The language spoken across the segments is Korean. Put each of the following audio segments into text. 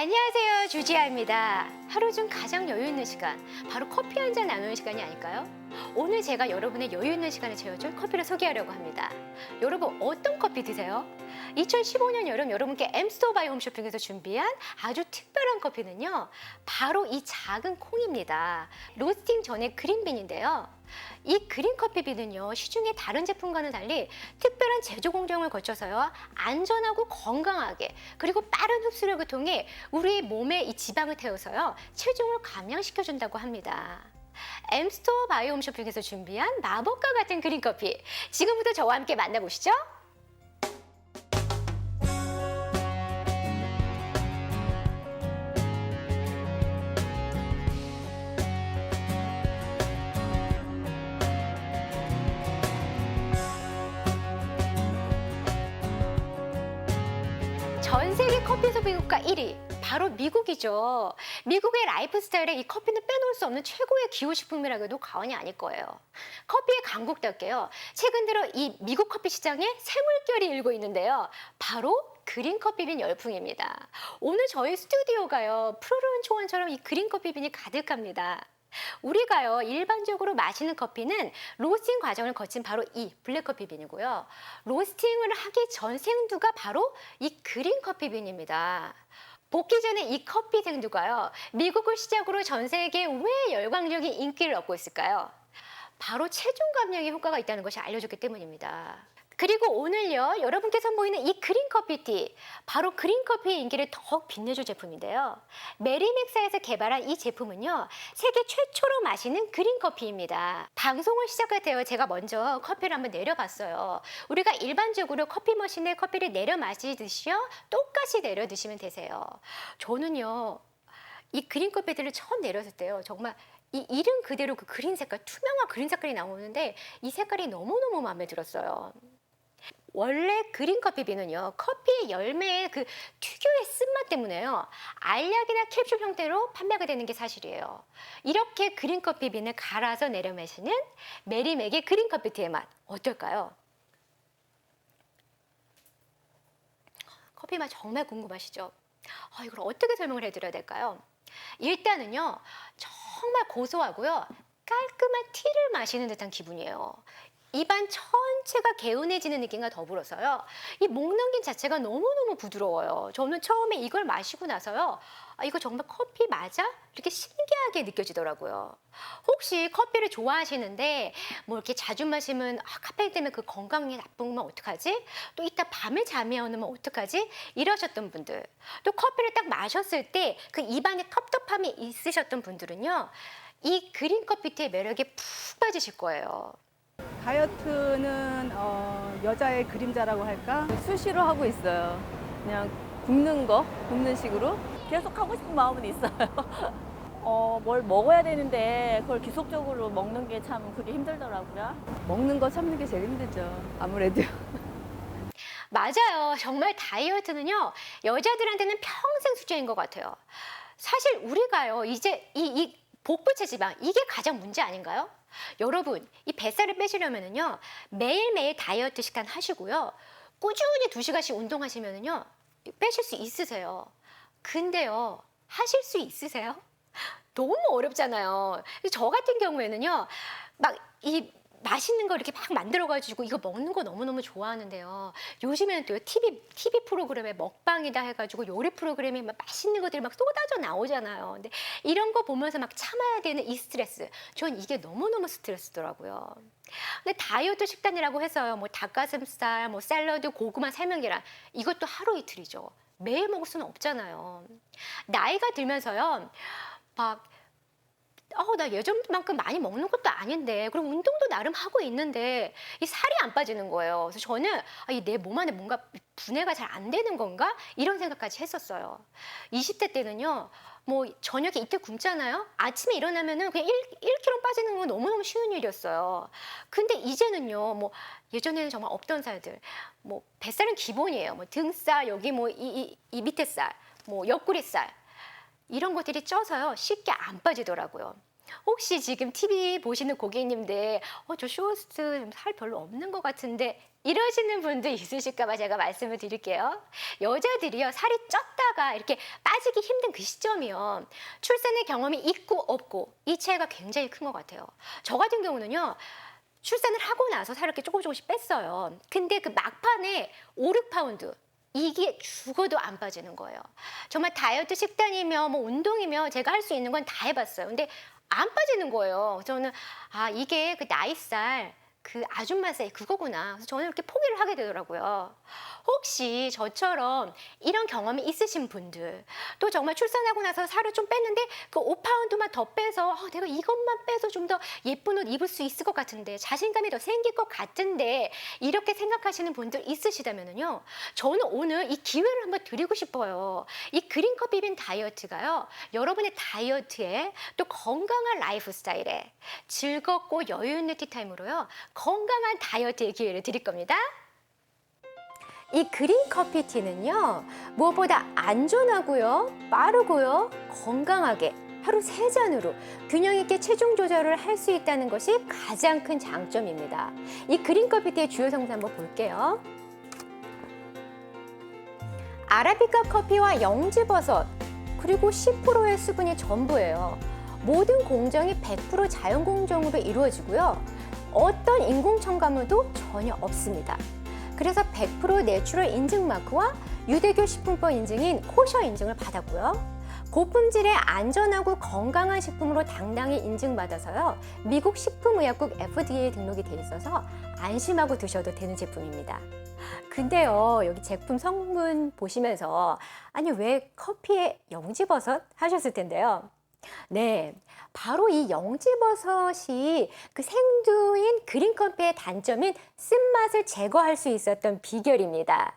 안녕하세요, 주지아입니다. 하루 중 가장 여유 있는 시간, 바로 커피 한 잔 나누는 시간이 아닐까요? 오늘 제가 여러분의 여유 있는 시간을 채워줄 커피를 소개하려고 합니다. 여러분, 어떤 커피 드세요? 2015년 여름 여러분께 엠스토어 바이 홈쇼핑에서 준비한 아주 특별한 커피는요, 바로 이 작은 콩입니다. 로스팅 전에 그린빈인데요. 이 그린 커피빈은요, 시중의 다른 제품과는 달리 특별한 제조 공정을 거쳐서요, 안전하고 건강하게, 그리고 빠른 흡수력을 통해 우리의 몸에 이 지방을 태워서요, 체중을 감량시켜준다고 합니다. 엠스토어 바이옴 쇼핑에서 준비한 마법과 같은 그린 커피, 지금부터 저와 함께 만나보시죠. 전 세계 커피 소비 국가 1위, 바로 미국이죠. 미국의 라이프 스타일에 이 커피는 빼놓을 수 없는 최고의 기호식품이라고 해도 과언이 아닐 거예요. 커피의 강국답게요, 최근 들어 이 미국 커피 시장에 새물결이 일고 있는데요. 바로 그린 커피빈 열풍입니다. 오늘 저희 스튜디오가요, 푸르른 초원처럼 이 그린 커피빈이 가득합니다. 우리가요, 일반적으로 마시는 커피는 로스팅 과정을 거친 바로 이 블랙커피빈이고요. 로스팅을 하기 전 생두가 바로 이 그린 커피빈입니다. 볶기 전에 이 커피 생두가요, 미국을 시작으로 전 세계에 왜 열광적인 인기를 얻고 있을까요? 바로 체중 감량에 효과가 있다는 것이 알려졌기 때문입니다. 그리고 오늘요, 여러분께 선보이는 이 그린 커피티, 바로 그린 커피의 인기를 더욱 빛내줄 제품인데요. 메리맥사에서 개발한 이 제품은요, 세계 최초로 마시는 그린 커피입니다. 방송을 시작할 때요, 제가 먼저 커피를 한번 내려봤어요. 우리가 일반적으로 커피 머신에 커피를 내려 마시듯이요, 똑같이 내려 드시면 되세요. 저는요, 이 그린 커피들을 처음 내렸을 때요, 정말 이 이름 그대로 그 그린 색깔, 투명한 그린 색깔이 나오는데 이 색깔이 너무너무 마음에 들었어요. 원래 그린 커피빈은요, 커피의 열매의 그 특유의 쓴맛 때문에요, 알약이나 캡슐 형태로 판매가 되는 게 사실이에요. 이렇게 그린 커피빈을 갈아서 내려 마시는 메리맥의 그린 커피티의 맛 어떨까요? 커피 맛 정말 궁금하시죠? 이걸 어떻게 설명을 해드려야 될까요? 일단은요, 정말 고소하고요, 깔끔한 티를 마시는 듯한 기분이에요. 입안 전체가 개운해지는 느낌과 더불어서요, 이 목 넘김 자체가 너무너무 부드러워요. 저는 처음에 이걸 마시고 나서요, 이거 정말 커피 맞아? 이렇게 신기하게 느껴지더라고요. 혹시 커피를 좋아하시는데 뭐 이렇게 자주 마시면 카페인 때문에 그 건강에 나쁘면 어떡하지? 또 이따 밤에 잠이 안 오면 어떡하지? 이러셨던 분들, 또 커피를 딱 마셨을 때 그 입안에 텁텁함이 있으셨던 분들은요, 이 그린 커피티의 매력에 푹 빠지실 거예요. 다이어트는 여자의 그림자라고 할까? 수시로 하고 있어요. 그냥 굽는 식으로 계속 하고 싶은 마음은 있어요. 뭘 먹어야 되는데 그걸 지속적으로 먹는 게 참 그게 힘들더라고요. 먹는 거 참는 게 제일 힘들죠. 아무래도. 맞아요. 정말 다이어트는요, 여자들한테는 평생 숙제인 것 같아요. 사실 우리가요, 이제 이 복부체 지방, 이게 가장 문제 아닌가요? 여러분, 이 뱃살을 빼시려면은요, 매일매일 다이어트 식단 하시고요, 꾸준히 2시간씩 운동하시면은요, 빼실 수 있으세요. 근데요, 하실 수 있으세요? 너무 어렵잖아요. 저 같은 경우에는요, 막 이 맛있는 거 이렇게 막 만들어가지고 이거 먹는 거 너무너무 좋아하는데요. 요즘에는 또 TV 프로그램에 먹방이다 해가지고 요리 프로그램에 막 맛있는 것들이 막 쏟아져 나오잖아요. 근데 이런 거 보면서 막 참아야 되는 이 스트레스, 전 이게 너무너무 스트레스더라고요. 근데 다이어트 식단이라고 해서요, 뭐 닭가슴살, 뭐 샐러드, 고구마, 살명계란, 이것도 하루 이틀이죠. 매일 먹을 수는 없잖아요. 나이가 들면서요, 막 나 예전만큼 많이 먹는 것도 아닌데, 그럼 운동도 나름 하고 있는데 이 살이 안 빠지는 거예요. 그래서 저는 이 내 몸 안에 뭔가 분해가 잘 안 되는 건가? 이런 생각까지 했었어요. 20대 때는요, 뭐 저녁에 이틀 굶잖아요. 아침에 일어나면은 그냥 1kg 빠지는 건 너무너무 쉬운 일이었어요. 근데 이제는요, 뭐 예전에는 정말 없던 살들, 뭐 뱃살은 기본이에요. 뭐 등살, 여기 뭐 이 밑에 살, 뭐 옆구리 살, 이런 것들이 쪄서요, 쉽게 안 빠지더라고요. 혹시 지금 TV 보시는 고객님들, 저 쇼호스트 살 별로 없는 것 같은데 이러시는 분들 있으실까 봐 제가 말씀을 드릴게요. 여자들이요, 살이 쪘다가 이렇게 빠지기 힘든 그 시점이요. 출산의 경험이 있고 없고 이 차이가 굉장히 큰 것 같아요. 저 같은 경우는요, 출산을 하고 나서 살을 이렇게 조금씩 뺐어요. 근데 그 막판에 5, 6파운드. 이게 죽어도 안 빠지는 거예요. 정말 다이어트 식단이며 뭐 운동이며 제가 할 수 있는 건 다 해봤어요. 근데 안 빠지는 거예요. 저는 이게 그 나이살 그 아줌마 사이 그거구나. 그래서 저는 이렇게 포기를 하게 되더라고요. 혹시 저처럼 이런 경험이 있으신 분들, 또 정말 출산하고 나서 살을 좀 뺐는데 그 5파운드만 더 빼서 내가 이것만 빼서 좀 더 예쁜 옷 입을 수 있을 것 같은데, 자신감이 더 생길 것 같은데, 이렇게 생각하시는 분들 있으시다면요, 저는 오늘 이 기회를 한번 드리고 싶어요. 이 그린 커피 빈 다이어트가요, 여러분의 다이어트에 또 건강한 라이프 스타일에 즐겁고 여유 있는 티타임으로요, 건강한 다이어트의 기회를 드릴 겁니다. 이 그린 커피 티는요, 무엇보다 안전하고요, 빠르고요, 건강하게 하루 3잔으로 균형 있게 체중 조절을 할 수 있다는 것이 가장 큰 장점입니다. 이 그린 커피 티의 주요 성분 한번 볼게요. 아라비카 커피와 영지버섯, 그리고 10%의 수분이 전부예요. 모든 공정이 100% 자연 공정으로 이루어지고요. 어떤 인공 첨가물도 전혀 없습니다. 그래서 100% 내추럴 인증 마크와 유대교 식품법 인증인 코셔 인증을 받았고요. 고품질의 안전하고 건강한 식품으로 당당히 인증받아서요, 미국 식품의약국 FDA 등록이 돼 있어서 안심하고 드셔도 되는 제품입니다. 근데요, 여기 제품 성분 보시면서 아니 왜 커피에 영지버섯 하셨을 텐데요. 네, 바로 이 영지버섯이 그 생두인 그린커피의 단점인 쓴맛을 제거할 수 있었던 비결입니다.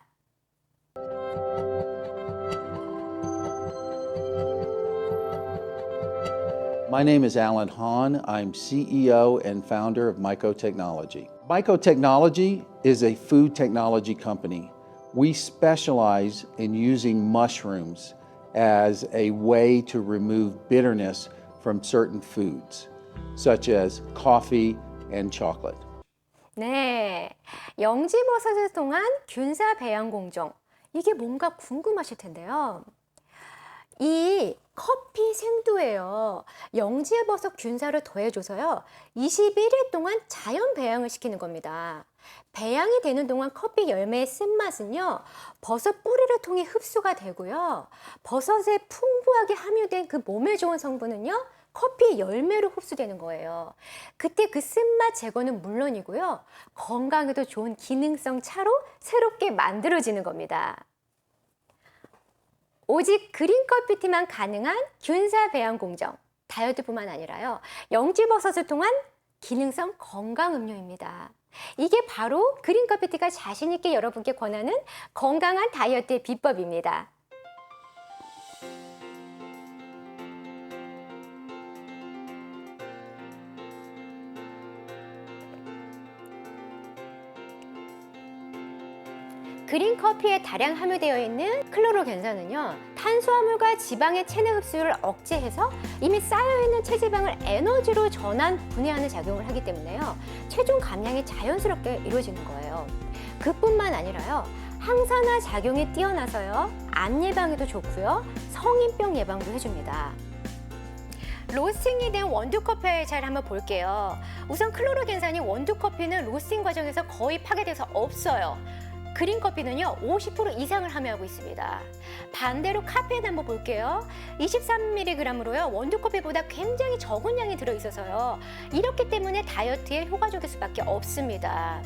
My name is Alan Hahn. I'm CEO and founder of Myco Technology. Myco Technology is a food technology company. We specialize in using mushrooms as a way to remove bitterness from certain foods, such as coffee and chocolate. 네, 영지버섯을 통한 균사 배양 공정. 이게 뭔가 궁금하실 텐데요. 이 커피 생두에요, 영지버섯 균사를 더해줘서요, 21일 동안 자연 배양을 시키는 겁니다. 배양이 되는 동안 커피 열매의 쓴맛은요, 버섯 뿌리를 통해 흡수가 되고요, 버섯에 풍부하게 함유된 그 몸에 좋은 성분은요, 커피 열매로 흡수되는 거예요. 그때 그 쓴맛 제거는 물론이고요, 건강에도 좋은 기능성 차로 새롭게 만들어지는 겁니다. 오직 그린 커피티만 가능한 균사 배양 공정, 다이어트뿐만 아니라요, 영지버섯을 통한 기능성 건강 음료입니다. 이게 바로 그린 커피티가 자신 있게 여러분께 권하는 건강한 다이어트의 비법입니다. 그린 커피에 다량 함유되어 있는 클로로겐산은요, 탄수화물과 지방의 체내 흡수율을 억제해서 이미 쌓여있는 체지방을 에너지로 전환, 분해하는 작용을 하기 때문에요, 체중 감량이 자연스럽게 이루어지는 거예요. 그뿐만 아니라요, 항산화 작용이 뛰어나서요, 암 예방에도 좋고요, 성인병 예방도 해줍니다. 로스팅이 된 원두커피의 차이를 한번 볼게요. 우선 클로로겐산이 원두커피는 로스팅 과정에서 거의 파괴돼서 없어요. 그린 커피는요, 50% 이상을 함유하고 있습니다. 반대로 카페인 한번 볼게요. 23mg으로요, 원두 커피보다 굉장히 적은 양이 들어있어서요, 이렇기 때문에 다이어트에 효과적일 수밖에 없습니다.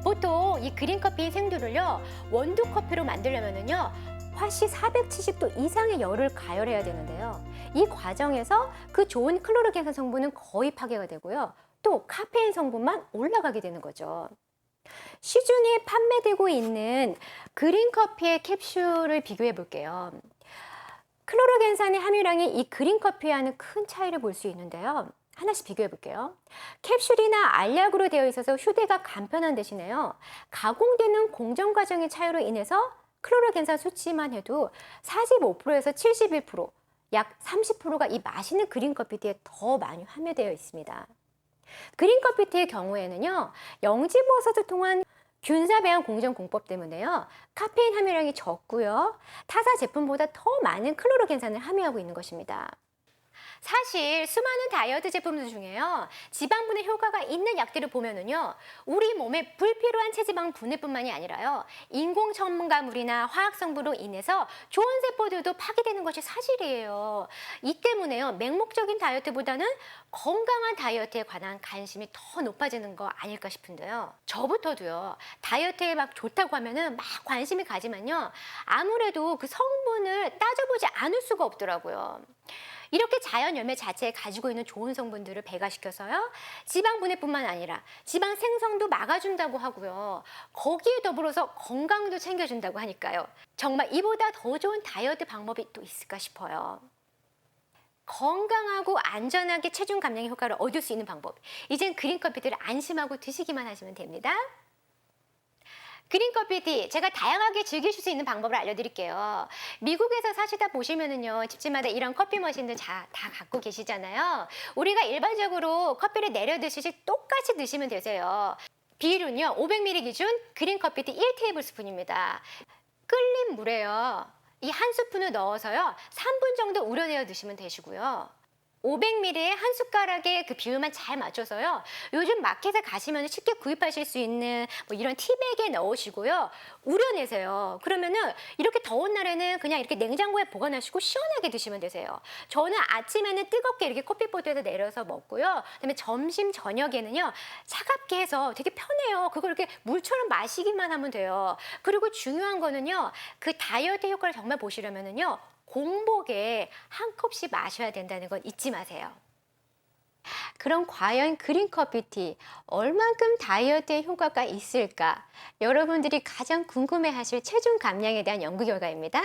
보통 이 그린 커피 생두를요, 원두 커피로 만들려면요, 화씨 470도 이상의 열을 가열해야 되는데요, 이 과정에서 그 좋은 클로로겐산 성분은 거의 파괴가 되고요, 또 카페인 성분만 올라가게 되는 거죠. 시중에 판매되고 있는 그린 커피의 캡슐을 비교해 볼게요. 클로로겐산의 함유량이 이 그린 커피와는 큰 차이를 볼 수 있는데요, 하나씩 비교해 볼게요. 캡슐이나 알약으로 되어 있어서 휴대가 간편한 대신에요, 가공되는 공정 과정의 차이로 인해서 클로로겐산 수치만 해도 45%에서 71%, 약 30%가 이 맛있는 그린 커피티에 더 많이 함유되어 있습니다. 그린 커피티의 경우에는요, 영지버섯을 통한 균사 배양 공정 공법 때문에요, 카페인 함유량이 적고요, 타사 제품보다 더 많은 클로로겐산을 함유하고 있는 것입니다. 사실 수많은 다이어트 제품들 중에요, 지방 분해 효과가 있는 약들을 보면은요, 우리 몸에 불필요한 체지방 분해뿐만이 아니라요, 인공 첨가물이나 화학 성분으로 인해서 좋은 세포들도 파괴되는 것이 사실이에요. 이 때문에요, 맹목적인 다이어트보다는 건강한 다이어트에 관한 관심이 더 높아지는 거 아닐까 싶은데요. 저부터도요, 다이어트에 막 좋다고 하면은 막 관심이 가지만요, 아무래도 그 성분을 따져보지 않을 수가 없더라고요. 이렇게 자연 열매 자체에 가지고 있는 좋은 성분들을 배가시켜서요, 지방 분해뿐만 아니라 지방 생성도 막아준다고 하고요, 거기에 더불어서 건강도 챙겨준다고 하니까요, 정말 이보다 더 좋은 다이어트 방법이 또 있을까 싶어요. 건강하고 안전하게 체중 감량의 효과를 얻을 수 있는 방법, 이젠 그린 커피티를 안심하고 드시기만 하시면 됩니다. 그린 커피티, 제가 다양하게 즐기실 수 있는 방법을 알려드릴게요. 미국에서 사시다 보시면은요, 집집마다 이런 커피 머신들 다 갖고 계시잖아요. 우리가 일반적으로 커피를 내려 드시듯이 똑같이 드시면 되세요. 비율은요, 500ml 기준 그린 커피티 1테이블스푼입니다. 끓는 물에요, 이 한 스푼을 넣어서요, 3분 정도 우려내어 드시면 되시고요. 500ml에 한 숟가락의 그 비율만 잘 맞춰서요, 요즘 마켓에 가시면 쉽게 구입하실 수 있는 뭐 이런 티백에 넣으시고요, 우려내세요. 그러면은 이렇게 더운 날에는 그냥 이렇게 냉장고에 보관하시고 시원하게 드시면 되세요. 저는 아침에는 뜨겁게 이렇게 커피포트에서 내려서 먹고요, 그다음에 점심 저녁에는요, 차갑게 해서 되게 편해요. 그걸 이렇게 물처럼 마시기만 하면 돼요. 그리고 중요한 거는요, 그 다이어트 효과를 정말 보시려면은요, 공복에 한 컵씩 마셔야 된다는 건 잊지 마세요. 그럼 과연 그린 커피티 얼만큼 다이어트에 효과가 있을까? 여러분들이 가장 궁금해하실 체중 감량에 대한 연구 결과입니다.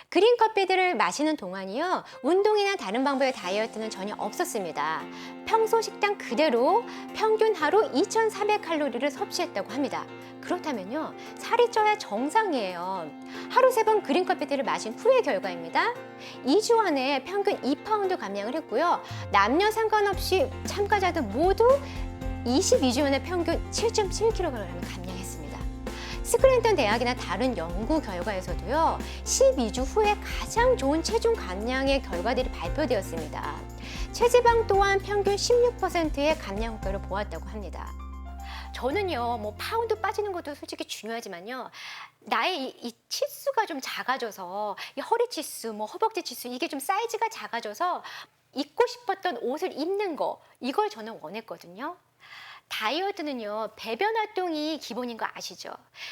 그린 커피들을 마시는 동안이요, 운동이나 다른 방법의 다이어트는 전혀 없었습니다. 평소 식단 그대로 평균 하루 2,400칼로리를 섭취했다고 합니다. 그렇다면요, 살이 쪄야 정상이에요. 하루 3번 그린 커피들을 마신 후의 결과입니다. 2주 안에 평균 2파운드 감량을 했고요, 남녀 상관없이 참가자들 모두 22주 만에 평균 7.7kg 감량했습니다. 스크랜턴 대학이나 다른 연구 결과에서도요, 12주 후에 가장 좋은 체중 감량의 결과들이 발표되었습니다. 체지방 또한 평균 16%의 감량 효과를 보았다고 합니다. 저는요, 뭐 파운드 빠지는 것도 솔직히 중요하지만요, 나의 이 치수가 좀 작아져서, 이 허리 치수, 뭐 허벅지 치수, 이게 좀 사이즈가 작아져서 입고 싶었던 옷을 입는 거, 이걸 저는 원했거든요. 다이어트는요, 배변 활동이 기본인 거 아시죠?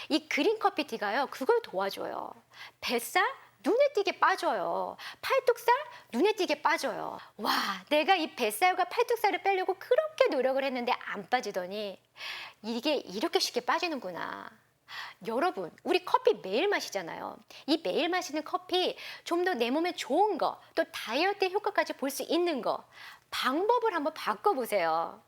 이 그린 커피티가요, 그걸 도와줘요. 뱃살 눈에 띄게 빠져요. 팔뚝살 눈에 띄게 빠져요. 와, 내가 이 뱃살과 팔뚝살을 빼려고 그렇게 노력을 했는데 안 빠지더니 이게 이렇게 쉽게 빠지는구나. 여러분, 우리 커피 매일 마시잖아요. 이 매일 마시는 커피, 좀 더 내 몸에 좋은 거, 또 다이어트 효과까지 볼 수 있는 거, 방법을 한번 바꿔보세요.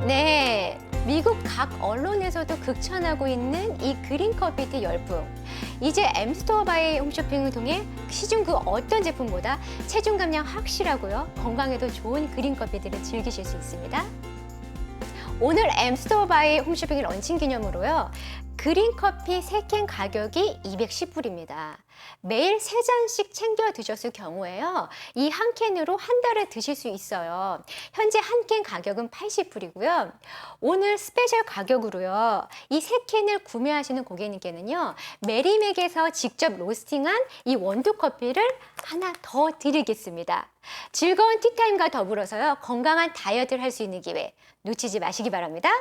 네, 미국 각 언론에서도 극찬하고 있는 이 그린 커피티 열풍. 이제 엠스토어 바이 홈쇼핑을 통해 시중 그 어떤 제품보다 체중 감량 확실하고요, 건강에도 좋은 그린 커피들을 즐기실 수 있습니다. 오늘 엠스토어 바이 홈쇼핑 런칭 기념으로요, 그린 커피 3캔 가격이 210불입니다. 매일 3잔씩 챙겨 드셨을 경우에요, 이 한 캔으로 한 달을 드실 수 있어요. 현재 한 캔 가격은 80불이고요. 오늘 스페셜 가격으로요, 이 3캔을 구매하시는 고객님께는요, 메리맥에서 직접 로스팅한 이 원두 커피를 하나 더 드리겠습니다. 즐거운 티타임과 더불어서요, 건강한 다이어트를 할 수 있는 기회 놓치지 마시기 바랍니다.